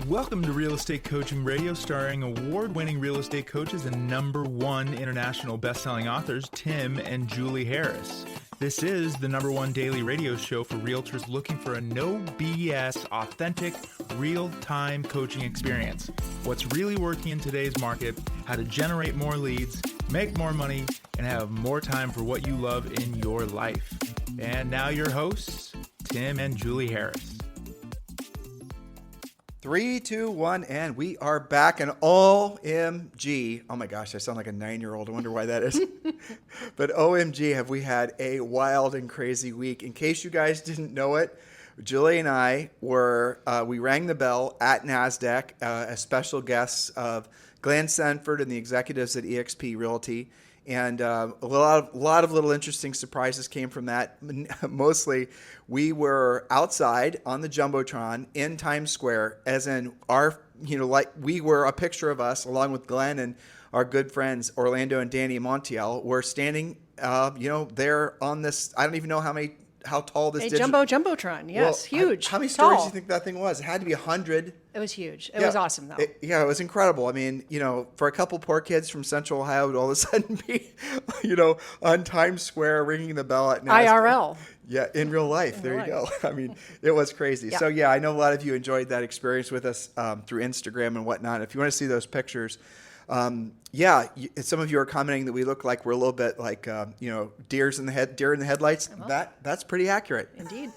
Welcome to Real Estate Coaching Radio, starring award-winning real estate coaches and #1 international best-selling authors, Tim and Julie Harris. This is the #1 daily radio show for realtors looking for a no BS, authentic, real-time coaching experience. What's really working in today's market, how to generate more leads, make more money, and have more time for what you love in your life. And now your hosts, Tim and Julie Harris. 3, 2, 1, and we are back. And OMG, oh my gosh, I sound like a 9-year-old. I wonder why that is. But OMG, have we had a wild and crazy week. In case you guys didn't know it, Julie and I we rang the bell at NASDAQ as special guests of Glenn Sanford and the executives at eXp Realty. And a lot of little interesting surprises came from that. Mostly, we were outside on the Jumbotron in Times Square, as in we were a picture of us, along with Glenn and our good friends Orlando and Danny Montiel, were standing, there on this. I don't even know how tall this Jumbotron. Yes, huge. How many stories do you think that thing was? It had to be 100. It was huge. It was awesome, though. It was incredible. I mean, for a couple poor kids from Central Ohio to all of a sudden be, on Times Square ringing the bell at NASDAQ. IRL. Yeah, in real life. There you go. I mean, it was crazy. Yeah. So, I know a lot of you enjoyed that experience with us through Instagram and whatnot. If you want to see those pictures, some of you are commenting that we look like we're a little bit like, deer in the headlights. Uh-huh. That's pretty accurate. Indeed.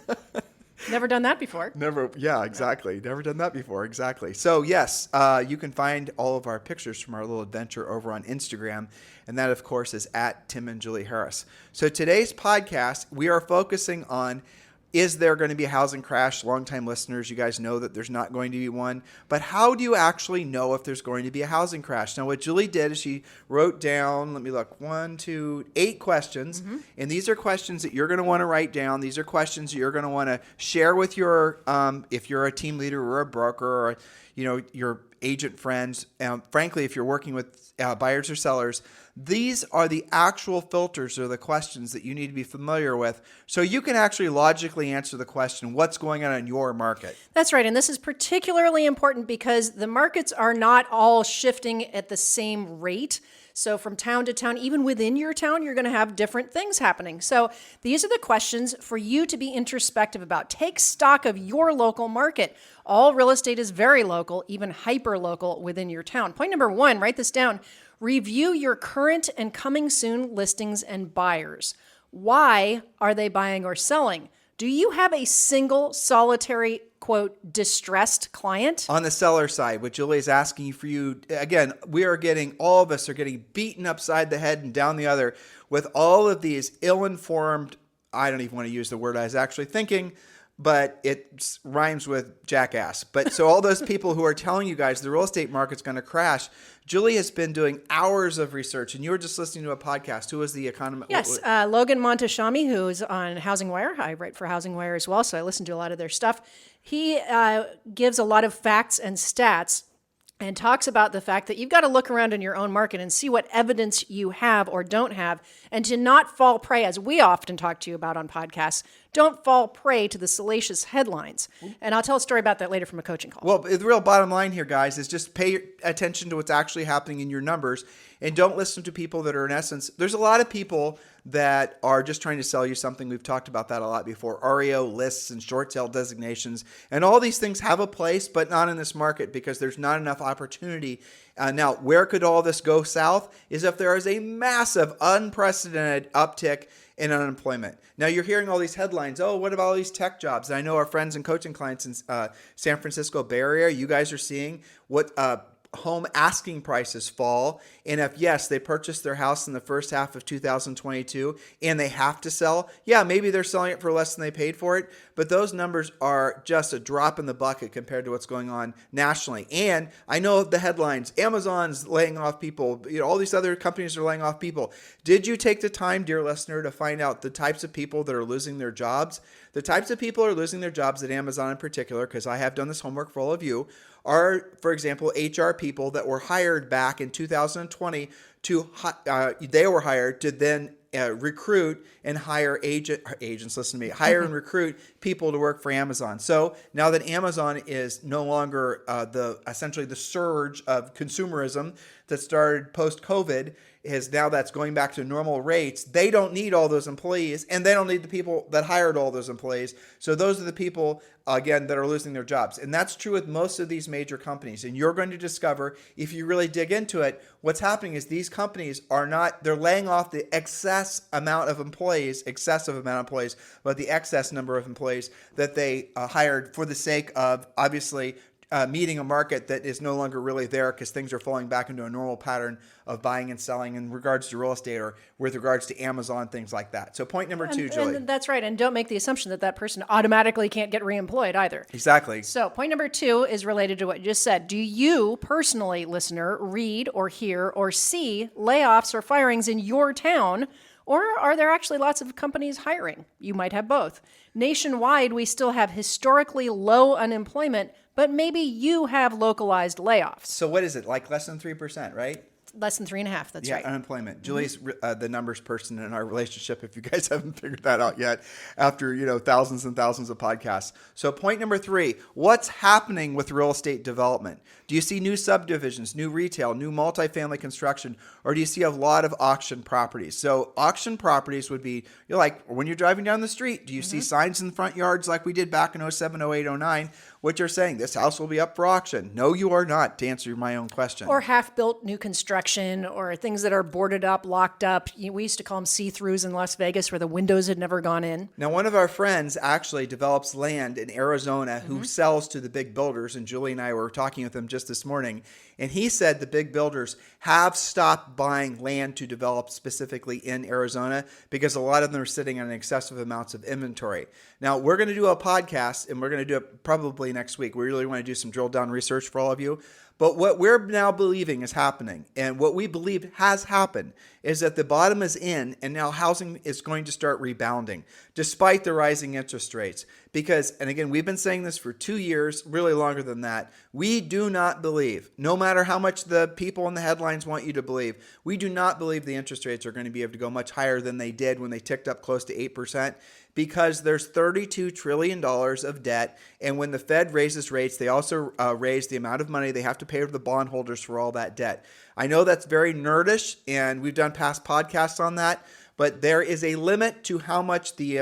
Never done that before. Never. Yeah, exactly. Never done that before. Exactly. So yes, you can find all of our pictures from our little adventure over on Instagram. And that, of course, is at Tim and Julie Harris. So today's podcast, we are focusing on, is there going to be a housing crash? Longtime listeners, you guys know that there's not going to be one. But how do you actually know if there's going to be a housing crash? Now, what Julie did is she wrote down, 8 questions. Mm-hmm. And these are questions that you're going to want to write down. These are questions that you're going to want to share with your, if you're a team leader or a broker or, your agent friends. Frankly, if you're working with buyers or sellers, these are the actual filters or the questions that you need to be familiar with so you can actually logically answer the question, what's going on in your market? That's right. And this is particularly important because the markets are not all shifting at the same rate. So from town to town, even within your town, you're going to have different things happening. So these are the questions for you to be introspective about. Take stock of your local market. All real estate is very local, even hyper-local within your town. Point number 1, write this down. Review your current and coming soon listings and buyers. Why are they buying or selling? Do you have a single solitary, quote, distressed client? On the seller side, what Julie is asking for you, again, all of us are getting beaten upside the head and down the other with all of these ill-informed, I don't even want to use the word I was actually thinking, but it rhymes with jackass. But so all those people who are telling you guys the real estate market's going to crash, Julie has been doing hours of research, and you were just listening to a podcast. Who was the economist? Yes, Logan Montashami, who's on Housing Wire. I write for Housing Wire as well, so I listen to a lot of their stuff. He gives a lot of facts and stats and talks about the fact that you've got to look around in your own market and see what evidence you have or don't have, and to not fall prey, as we often talk to you about on podcasts, don't fall prey to the salacious headlines. And I'll tell a story about that later from a coaching call. Well, the real bottom line here, guys, is just pay attention to what's actually happening in your numbers and don't listen to people that are, in essence, there's a lot of people that are just trying to sell you something. We've talked about that a lot before. REO lists and short sale designations. And all these things have a place, but not in this market because there's not enough opportunity. Now, where could all this go south is if there is a massive, unprecedented uptick in unemployment. Now, you're hearing all these headlines. Oh, what about all these tech jobs? And I know our friends and coaching clients in San Francisco Bay Area, you guys are seeing what home asking prices fall. And if, yes, they purchased their house in the first half of 2022 and they have to sell, maybe they're selling it for less than they paid for it. But those numbers are just a drop in the bucket compared to what's going on nationally. And I know the headlines, Amazon's laying off people, all these other companies are laying off people. Did you take the time, dear listener, to find out the types of people that are losing their jobs? The types of people who are losing their jobs at Amazon in particular, because I have done this homework for all of you, are, for example, HR people that were hired back in 2020 they were hired to then recruit and hire agents, listen to me, hire and recruit people to work for Amazon. So now that Amazon is no longer essentially the surge of consumerism that started post-COVID, that's going back to normal rates. They don't need all those employees, and they don't need the people that hired all those employees. So those are the people, again, that are losing their jobs. And that's true with most of these major companies. And you're going to discover, if you really dig into it, what's happening is these companies they're laying off the excessive amount of employees, but the excess number of employees that they hired for the sake of, obviously, meeting a market that is no longer really there because things are falling back into a normal pattern of buying and selling in regards to real estate or with regards to Amazon, things like that. So point number 2, Julie. And that's right. And don't make the assumption that person automatically can't get reemployed either. Exactly. So point number 2 is related to what you just said. Do you personally, listener, read or hear or see layoffs or firings in your town? Or are there actually lots of companies hiring? You might have both. Nationwide, we still have historically low unemployment, but maybe you have localized layoffs. So what is it, like less than 3%, right? Less than 3.5%, that's right. Unemployment. Julie's the numbers person in our relationship, if you guys haven't figured that out yet, after thousands and thousands of podcasts. So point number 3, what's happening with real estate development? Do you see new subdivisions, new retail, new multifamily construction, or do you see a lot of auction properties? So auction properties would be, like when you're driving down the street, do you see signs in the front yards like we did back in 07, 08, 09, which are saying this house will be up for auction? No, you are not, to answer my own question. Or half-built new construction, or things that are boarded up, locked up. We used to call them see-throughs in Las Vegas where the windows had never gone in. Now, one of our friends actually develops land in Arizona who sells to the big builders, and Julie and I were talking with him just this morning, and he said the big builders have stopped buying land to develop specifically in Arizona because a lot of them are sitting on excessive amounts of inventory. Now, we're going to do a podcast, and we're going to do it probably next week. We really want to do some drill down research for all of you. But what we're now believing is happening, and what we believe has happened, is that the bottom is in, and now housing is going to start rebounding, despite the rising interest rates. Because, and again, we've been saying this for 2 years, really longer than that, we do not believe, no matter how much the people in the headlines want you to believe, we do not believe the interest rates are going to be able to go much higher than they did when they ticked up close to 8%. Because there's $32 trillion of debt. And when the Fed raises rates, they also raise the amount of money they have to pay to the bondholders for all that debt. I know that's very nerdish, and we've done past podcasts on that, but there is a limit to how much the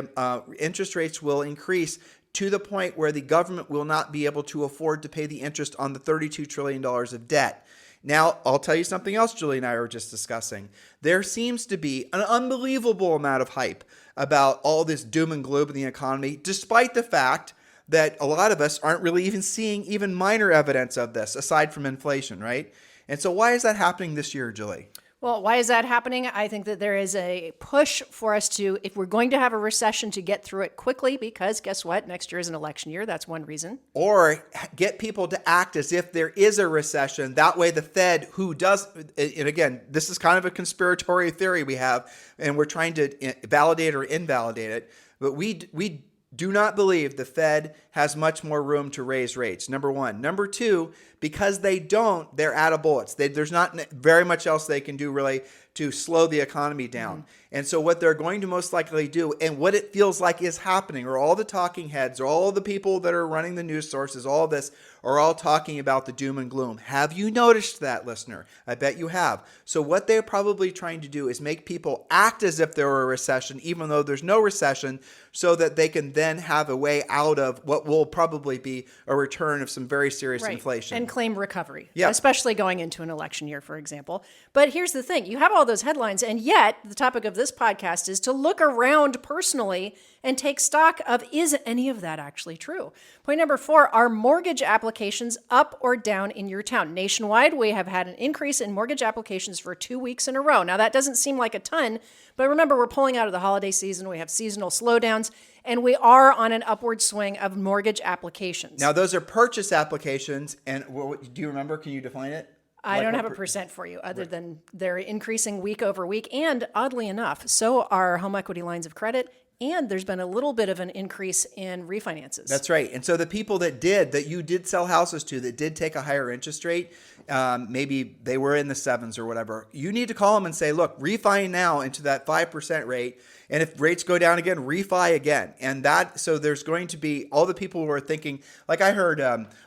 interest rates will increase to the point where the government will not be able to afford to pay the interest on the $32 trillion of debt. Now, I'll tell you something else Julie and I were just discussing. There seems to be an unbelievable amount of hype about all this doom and gloom in the economy, despite the fact that a lot of us aren't really even seeing even minor evidence of this, aside from inflation, right? And so why is that happening this year, Julie? Well, why is that happening? I think that there is a push for us to, if we're going to have a recession, to get through it quickly, because guess what? Next year is an election year. That's one reason. Or get people to act as if there is a recession. That way the Fed, who does, and again, this is kind of a conspiratorial theory we have, and we're trying to validate or invalidate it, but we do not believe the Fed has much more room to raise rates, number one. Number two, because they don't, they're out of bullets. There's not very much else they can do really to slow the economy down. And so what they're going to most likely do, and what it feels like is happening, are all the talking heads, or all the people that are running the news sources, all of this, are all talking about the doom and gloom. Have you noticed that, listener? I bet you have. So what they're probably trying to do is make people act as if there were a recession, even though there's no recession, so that they can then have a way out of what will probably be a return of some very serious inflation. And claim recovery, especially going into an election year, for example. But here's the thing. You have all those headlines, and yet the topic of this podcast is to look around personally and take stock of, is any of that actually true? Point number 4, are mortgage applications up or down in your town? Nationwide, we have had an increase in mortgage applications for 2 weeks in a row. Now, that doesn't seem like a ton, but remember, we're pulling out of the holiday season. We have seasonal slowdowns, and we are on an upward swing of mortgage applications. Now, those are purchase applications, and do you remember? Can you define it? I don't have a percent for you other than they're increasing week over week. And oddly enough, so are home equity lines of credit. And there's been a little bit of an increase in refinances. That's right. And so the people that you did sell houses to, that did take a higher interest rate, maybe they were in the 7s or whatever. You need to call them and say, look, refi now into that 5% rate. And if rates go down again, refi again. And so there's going to be all the people who are thinking, like I heard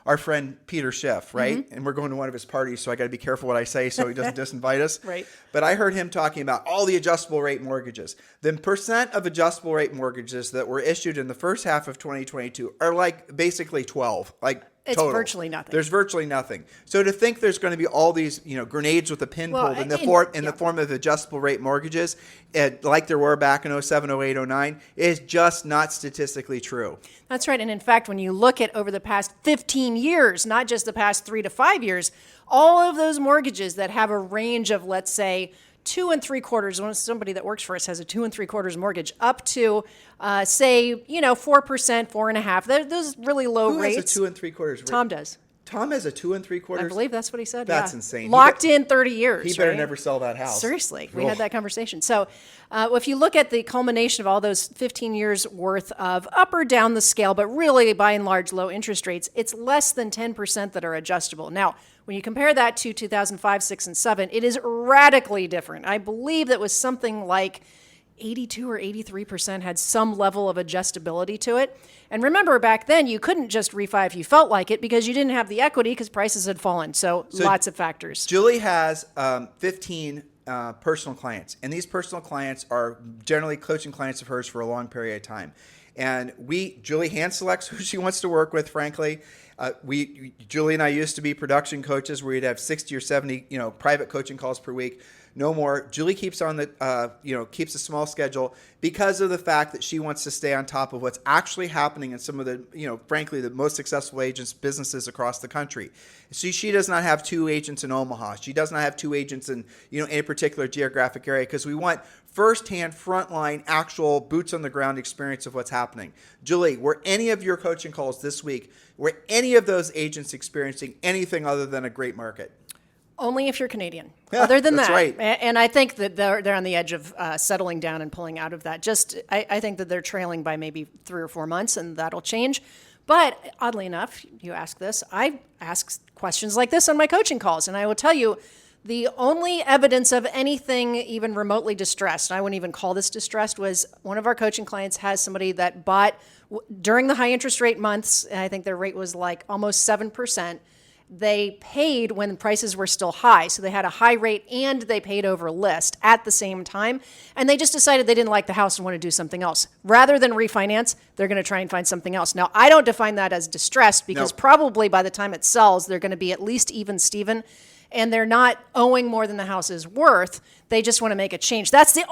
our friend Peter Schiff, right? And we're going to one of his parties, so I got to be careful what I say so he doesn't disinvite us. Right. But I heard him talking about all the adjustable rate mortgages. The percent of adjustable rate mortgages that were issued in the first half of 2022 are like basically 12, like It's total. virtually nothing. There's virtually nothing. So to think there's going to be all these, grenades with a pin pulled in the form of adjustable rate mortgages, like there were back in 07, 08, 09, is just not statistically true. That's right. And in fact, when you look at over the past 15 years, not just the past 3 to 5 years, all of those mortgages that have a range of, let's say, 2 3/4, when somebody that works for us has a 2 3/4 mortgage, up to say 4%, 4.5%. Those really low Who rates. has a 2 3/4 rate? Tom does. Tom has a 2 3/4. I believe that's what he said. That's yeah. insane. Locked in 30 years. He better right? never sell that house. Seriously, we had that conversation. So if you look at the culmination of all those 15 years worth of up or down the scale, but really by and large low interest rates, it's less than 10% that are adjustable. Now, when you compare that to 2005, 6, and 7, it is radically different. I believe that was something like 82 or 83% had some level of adjustability to it. And remember, back then, you couldn't just refi if you felt like it because you didn't have the equity because prices had fallen. So lots of factors. Julie has 15 personal clients, and these personal clients are generally coaching clients of hers for a long period of time. And Julie hand selects who she wants to work with, frankly. Julie and I used to be production coaches where we'd have 60 or 70, private coaching calls per week. No more. Julie keeps on keeps a small schedule because of the fact that she wants to stay on top of what's actually happening in some of the, frankly, the most successful agents' businesses across the country. See, she does not have 2 agents in Omaha. She does not have 2 agents in, a particular geographic area because we want firsthand, frontline, actual boots on the ground experience of what's happening. Julie, were any of your coaching calls this week, were any of those agents experiencing anything other than a great market? Only if you're Canadian. Other than That's that, right. And I think that they're on the edge of settling down and pulling out of that. I think that they're trailing by maybe 3 or 4 months, and that'll change. But oddly enough, you ask this, I ask questions like this on my coaching calls, and I will tell you, the only evidence of anything even remotely distressed, I wouldn't even call this distressed, was one of our coaching clients has somebody that bought during the high interest rate months, and I think their rate was like almost 7%. They paid when prices were still high. So they had a high rate and they paid over list at the same time. And they just decided they didn't like the house and want to do something else. Rather than refinance, they're going to try and find something else. Now, I don't define that as distressed because probably by the time it sells, they're going to be at least even Steven. And they're not owing more than the house is worth. They just want to make a change. That's the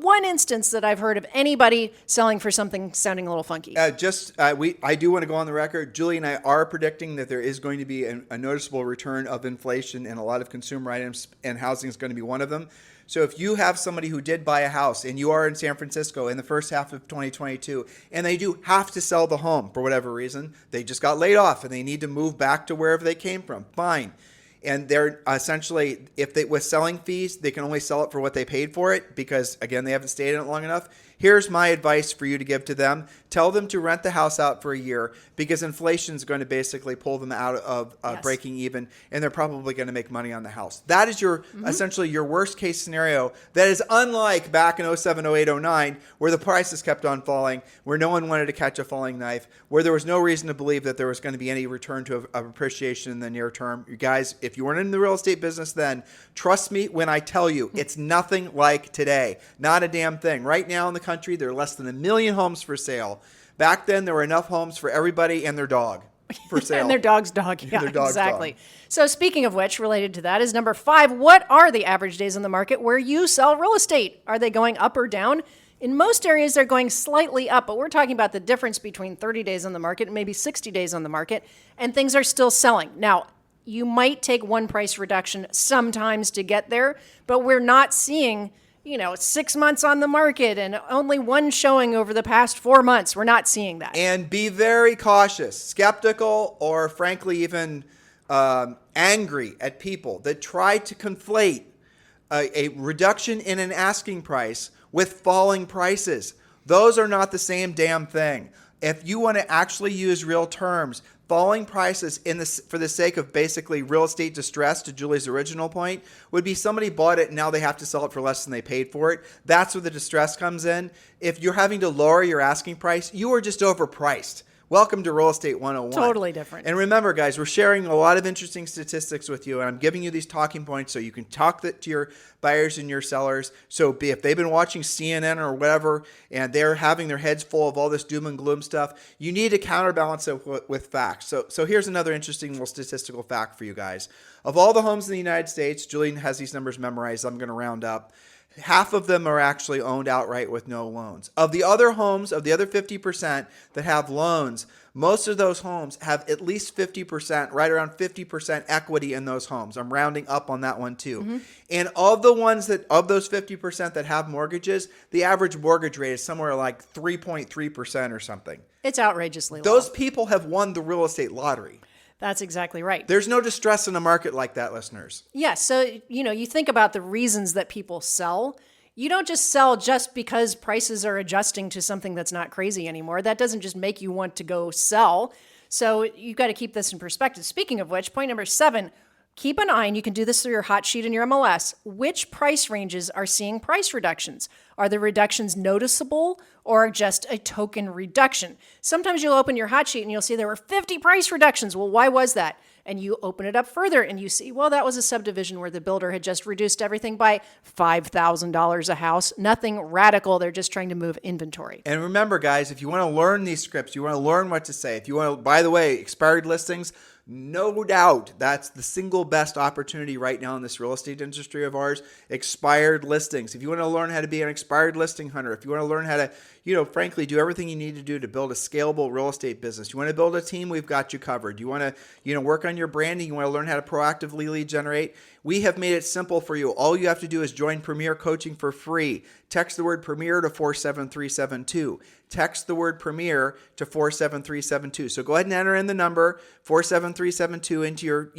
one instance that I've heard of anybody selling for something sounding a little funky. I do want to go on the record. Julie and I are predicting that there is going to be a noticeable return of inflation in a lot of consumer items, and housing is going to be one of them. So if you have somebody who did buy a house and you are in San Francisco in the first half of 2022 and they do have to sell the home for whatever reason, they just got laid off and they need to move back to wherever they came from, fine. And they're essentially, with selling fees, they can only sell it for what they paid for it because, again, they haven't stayed in it long enough. Here's my advice for you to give to them. Tell them to rent the house out for a year because inflation is going to basically pull them out of breaking even, and they're probably going to make money on the house. That is essentially your worst case scenario. That is unlike back in 07, 08, 09, where the prices kept on falling, where no one wanted to catch a falling knife, where there was no reason to believe that there was going to be any return to of appreciation in the near term. You guys, if you weren't in the real estate business then, trust me when I tell you, it's nothing like today. Not a damn thing. Right now in the country, there are less than 1 million homes for sale. Back then, there were enough homes for everybody and their dog for sale. And their dog's dog. Yeah, their dog's exactly. dog. So speaking of which, related to that is number 5. What are the average days on the market where you sell real estate? Are they going up or down? In most areas, they're going slightly up, but we're talking about the difference between 30 days on the market and maybe 60 days on the market, and things are still selling. Now, you might take one price reduction sometimes to get there, but we're not seeing 6 months on the market and only one showing over the past 4 months. We're not seeing that. And be very cautious, skeptical, or frankly even angry at people that try to conflate a reduction in an asking price with falling prices. Those are not the same damn thing. If you want to actually use real terms, falling prices for the sake of basically real estate distress, to Julie's original point, would be somebody bought it and now they have to sell it for less than they paid for it. That's where the distress comes in. If you're having to lower your asking price, you are just overpriced. Welcome to Real Estate 101. Totally different. And remember, guys, we're sharing a lot of interesting statistics with you, and I'm giving you these talking points so you can talk to your buyers and your sellers. So if they've been watching CNN or whatever, and they're having their heads full of all this doom and gloom stuff, you need to counterbalance it with facts. So here's another interesting little statistical fact for you guys. Of all the homes in the United States, Julian has these numbers memorized. I'm going to round up. Half of them are actually owned outright with no loans. Of the other homes, of the other 50% that have loans, most of those homes have at least 50%, right around 50% equity in those homes. I'm rounding up on that one too. Mm-hmm. And of those 50% that have mortgages, the average mortgage rate is somewhere like 3.3% or something. It's outrageously low. Those people have won the real estate lottery. That's exactly right. There's no distress in a market like that, listeners. Yes. So, you think about the reasons that people sell. You don't just sell just because prices are adjusting to something that's not crazy anymore. That doesn't just make you want to go sell. So you've got to keep this in perspective. Speaking of which, point number 7, keep an eye, and you can do this through your hot sheet in your MLS. Which price ranges are seeing price reductions? Are the reductions noticeable or just a token reduction? Sometimes you'll open your hot sheet and you'll see there were 50 price reductions. Well, why was that? And you open it up further and you see, well, that was a subdivision where the builder had just reduced everything by $5,000 a house. Nothing radical. They're just trying to move inventory. And remember, guys, if you want to learn these scripts, you want to learn what to say. If you want to, by the way, expired listings, no doubt that's the single best opportunity right now in this real estate industry of ours, expired listings. If you want to learn how to be an expired listing hunter, if you want to learn how to, frankly, do everything you need to do to build a scalable real estate business, you want to build a team, we've got you covered. You want to, work on your branding, you want to learn how to proactively lead generate, we have made it simple for you. All you have to do is join Premier Coaching for free. Text the word Premier to 47372. Text the word Premier to 47372. So go ahead and enter in the number 47372 into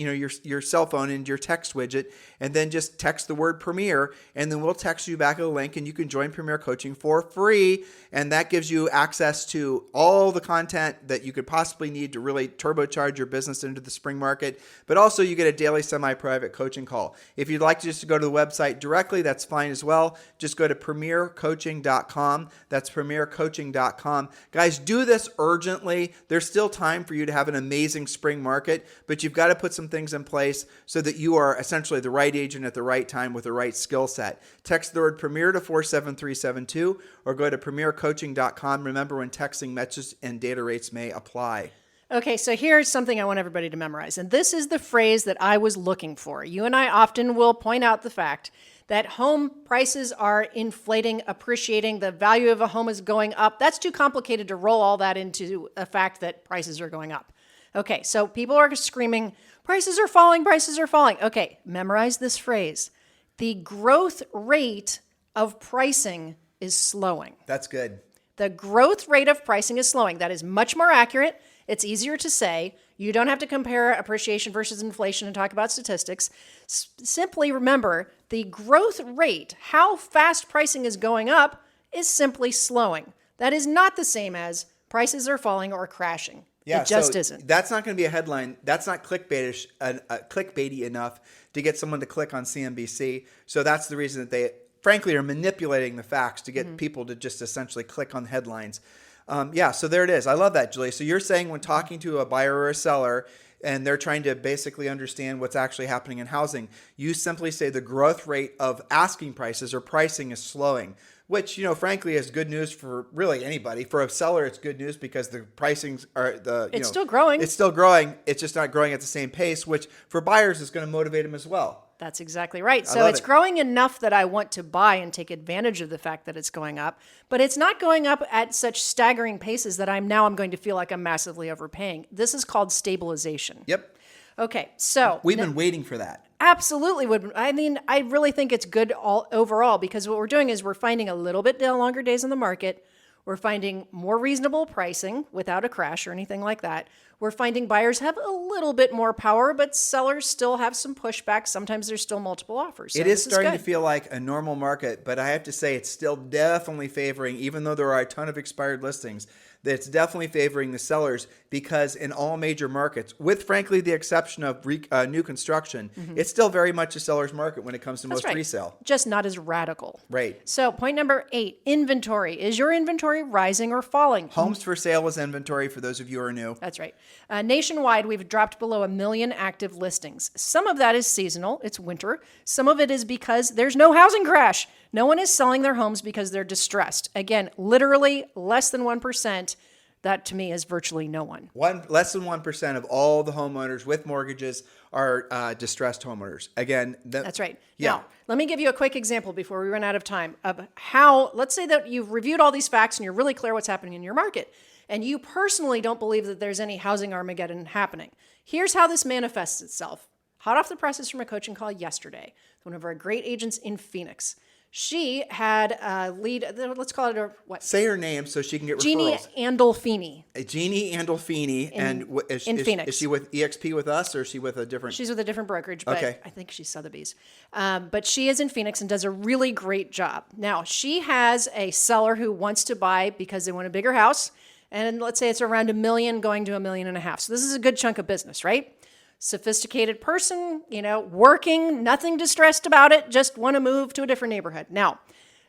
your cell phone, into your text widget, and then just text the word Premier, and then we'll text you back a link, and you can join Premier Coaching for free. And that gives you access to all the content that you could possibly need to really turbocharge your business into the spring market. But also you get a daily semi-private coaching call. If you'd like to just go to the website directly, that's fine as well. Just go to premiercoaching.com. That's premiercoaching.com. Guys, do this urgently. There's still time for you to have an amazing spring market, but you've got to put some things in place so that you are essentially the right agent at the right time with the right skill set. Text the word Premier to 47372 or go to premiercoaching.com. Remember, when texting, messages and data rates may apply. Okay, so here's something I want everybody to memorize. And this is the phrase that I was looking for. You and I often will point out the fact that home prices are inflating, appreciating. The value of a home is going up. That's too complicated to roll all that into a fact that prices are going up. Okay, so people are screaming, prices are falling, prices are falling. Okay, memorize this phrase. The growth rate of pricing is slowing. That's good. The growth rate of pricing is slowing. That is much more accurate. It's easier to say. You don't have to compare appreciation versus inflation and talk about statistics. Simply remember the growth rate, how fast pricing is going up, is simply slowing. That is not the same as prices are falling or crashing. Yeah, it just isn't. That's not going to be a headline. That's not clickbaity enough to get someone to click on CNBC. So that's the reason that they, frankly, are manipulating the facts to get people to just essentially click on headlines. So there it is. I love that, Julie. So you're saying when talking to a buyer or a seller and they're trying to basically understand what's actually happening in housing, you simply say the growth rate of asking prices or pricing is slowing, which, frankly, is good news for really anybody. For a seller, it's good news because the pricings are It's still growing. It's still growing. It's just not growing at the same pace, which for buyers is going to motivate them as well. That's exactly right. So it's growing enough that I want to buy and take advantage of the fact that it's going up, but it's not going up at such staggering paces that I'm going to feel like I'm massively overpaying. This is called stabilization. Yep. Okay, so we've been waiting for that. Absolutely would. I mean, I really think it's good overall because what we're doing is we're finding a little bit longer days on the market. We're finding more reasonable pricing without a crash or anything like that. We're finding buyers have a little bit more power, but sellers still have some pushback. Sometimes there's still multiple offers. So it is starting to feel like a normal market, but I have to say it's still definitely favoring, even though there are a ton of expired listings, that's definitely favoring the sellers because in all major markets, with frankly the exception of new construction, it's still very much a seller's market when it comes to most resale. Just not as radical. Right. So point number 8, inventory. Is your inventory rising or falling? Homes for sale is inventory for those of you who are new. That's right. Nationwide, we've dropped below 1 million active listings. Some of that is seasonal. It's winter. Some of it is because there's no housing crash. No one is selling their homes because they're distressed. Again, literally less than 1%. That to me is virtually no one. Less than 1% of all the homeowners with mortgages are distressed homeowners. Again, that's right. Yeah. Now, let me give you a quick example before we run out of time of how, let's say that you've reviewed all these facts and you're really clear what's happening in your market, and you personally don't believe that there's any housing Armageddon happening. Here's how this manifests itself. Hot off the presses from a coaching call yesterday, one of our great agents in Phoenix. She had a lead, let's call it a what? Say her name so she can get Jeannie referrals. Andolfini. Jeannie Andolfini. In Phoenix. Is she with EXP with us or is she with a different? She's with a different brokerage, but okay. I think she's Sotheby's. But she is in Phoenix and does a really great job. Now, she has a seller who wants to buy because they want a bigger house. And let's say it's around $1 million going to $1.5 million. So this is a good chunk of business, right? Sophisticated person, working, nothing distressed about it, just want to move to a different neighborhood. Now,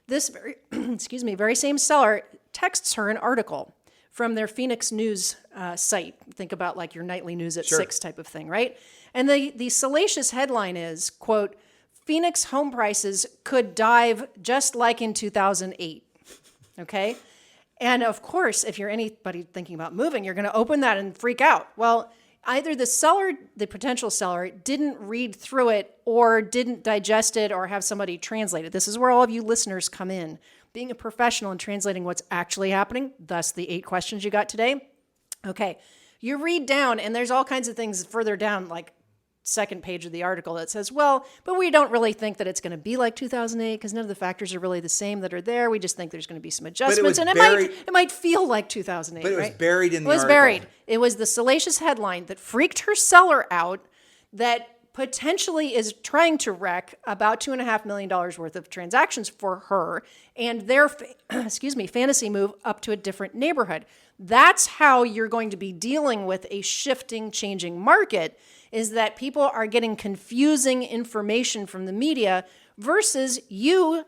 this very same seller texts her an article from their Phoenix news site. Think about like your nightly news at 6 type of thing, right? And the salacious headline is, quote, Phoenix home prices could dive just like in 2008, okay? And of course, if you're anybody thinking about moving, you're going to open that and freak out. Well, either the potential seller, didn't read through it or didn't digest it or have somebody translate it. This is where all of you listeners come in, being a professional and translating what's actually happening, thus the 8 questions you got today. Okay, you read down and there's all kinds of things further down, like second page of the article that says, well, but we don't really think that it's going to be like 2008 because none of the factors are really the same that are there. We just think there's going to be some adjustments, and it might feel like 2008. But it was right? buried in the article. It was buried. It was the salacious headline that freaked her seller out that potentially is trying to wreck about $2.5 million worth of transactions for her and their fantasy move up to a different neighborhood. That's how you're going to be dealing with a shifting, changing market, is that people are getting confusing information from the media versus you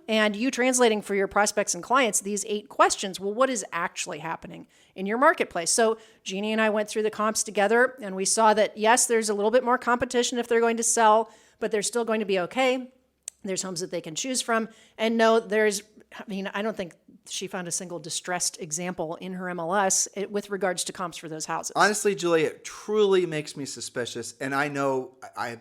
translating for your prospects and clients these 8 questions. Well, what is actually happening in your marketplace? So Jeannie and I went through the comps together and we saw that, yes, there's a little bit more competition if they're going to sell, but they're still going to be okay. There's homes that they can choose from. And no, I don't think she found a single distressed example in her MLS with regards to comps for those houses. Honestly, Julie, it truly makes me suspicious. And I know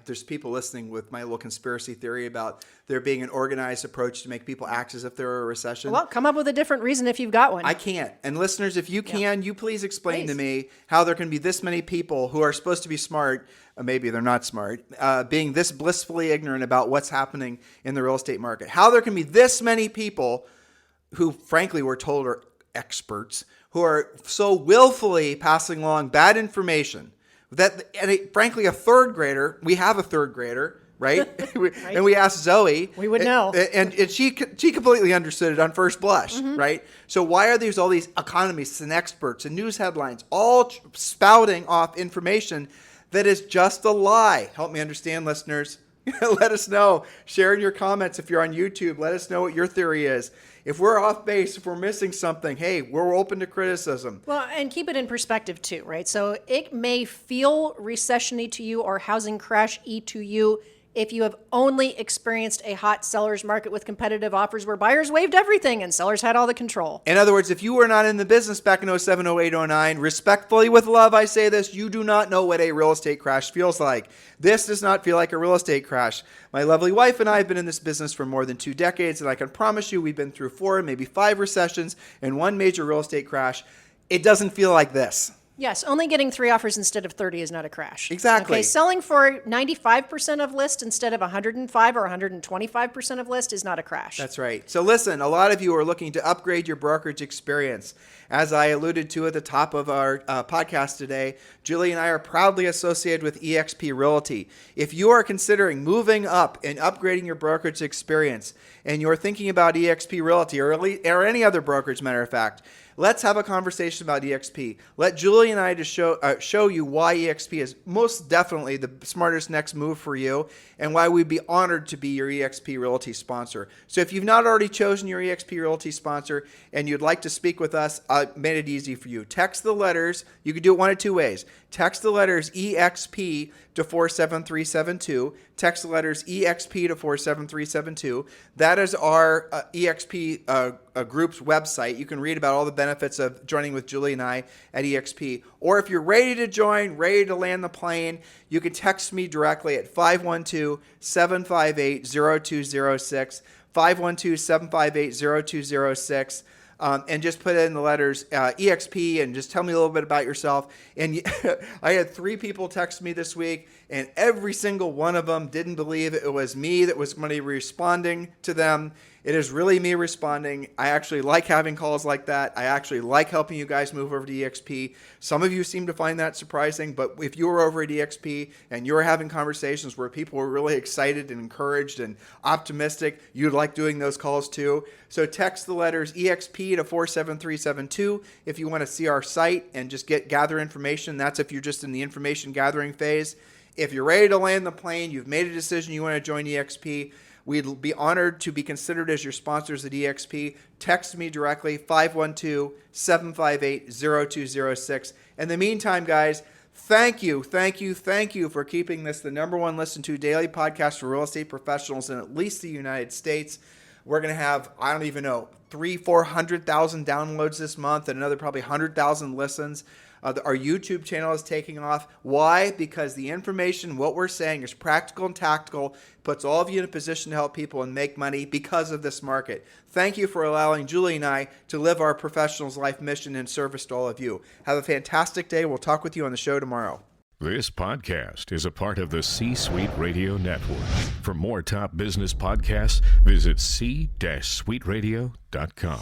there's people listening with my little conspiracy theory about there being an organized approach to make people act as if there were a recession. Well, come up with a different reason if you've got one. I can't. And listeners, if you can, you please explain to me how there can be this many people who are supposed to be smart, or maybe they're not smart, being this blissfully ignorant about what's happening in the real estate market. How there can be this many people who frankly we're told are experts, who are so willfully passing along bad information that, frankly, a third grader, we have a third grader, right? And we asked Zoe. We would know. And she completely understood it on first blush, right? So why are all these economists and experts and news headlines all spouting off information that is just a lie? Help me understand, listeners. Let us know. Share in your comments if you're on YouTube. Let us know what your theory is. If we're off base, if we're missing something, hey, we're open to criticism. Well, and keep it in perspective too, right? So it may feel recession-y to you or housing crash-y to you if you have only experienced a hot seller's market with competitive offers where buyers waived everything and sellers had all the control. In other words, if you were not in the business back in 07, 08, 09, respectfully with love, I say this, you do not know what a real estate crash feels like. This does not feel like a real estate crash. My lovely wife and I have been in this business for more than 2 decades, and I can promise you we've been through 4, maybe 5 recessions and 1 major real estate crash. It doesn't feel like this. Yes, only getting 3 offers instead of 30 is not a crash. Exactly. Okay, selling for 95% of list instead of 105 or 125% of list is not a crash. That's right. So listen, a lot of you are looking to upgrade your brokerage experience. As I alluded to at the top of our podcast today, Julie and I are proudly associated with eXp Realty. If you are considering moving up and upgrading your brokerage experience, and you're thinking about eXp Realty or any other brokerage, matter of fact, Let's have a conversation about EXP. Let Julie and I to show you why EXP is most definitely the smartest next move for you, and why we'd be honored to be your EXP Realty sponsor. So if you've not already chosen your EXP Realty sponsor and you'd like to speak with us, I made it easy for you. Text the letters. You can do it one of two ways. Text the letters EXP to 47372. Text the letters EXP to 47372. That is our EXP group's website. You can read about all the benefits of joining with Julie and I at EXP. Or if you're ready to join, ready to land the plane, you can text me directly at 512-758-0206, 512-758-0206. And just put in the letters EXP and just tell me a little bit about yourself. And I had 3 people text me this week, and every single one of them didn't believe it was me that was going to be responding to them. It is really me responding. I actually like having calls like that. I actually like helping you guys move over to EXP. Some of you seem to find that surprising, but if you were over at EXP and you were having conversations where people were really excited and encouraged and optimistic, you'd like doing those calls too. So text the letters EXP to 47372 if you want to see our site and just gather information. That's if you're just in the information gathering phase. If you're ready to land the plane, you've made a decision, you want to join EXP, we'd be honored to be considered as your sponsors at EXP. Text me directly, 512-758-0206. In the meantime, guys, thank you for keeping this the number one listened to daily podcast for real estate professionals in at least the United States. We're going to have, I don't even know, 300,000-400,000 downloads this month and another probably 100,000 listens. Our YouTube channel is taking off. Why? Because the information, what we're saying is practical and tactical, puts all of you in a position to help people and make money because of this market. Thank you for allowing Julie and I to live our professional's life mission in service to all of you. Have a fantastic day. We'll talk with you on the show tomorrow. This podcast is a part of the C-Suite Radio Network. For more top business podcasts, visit c-suiteradio.com.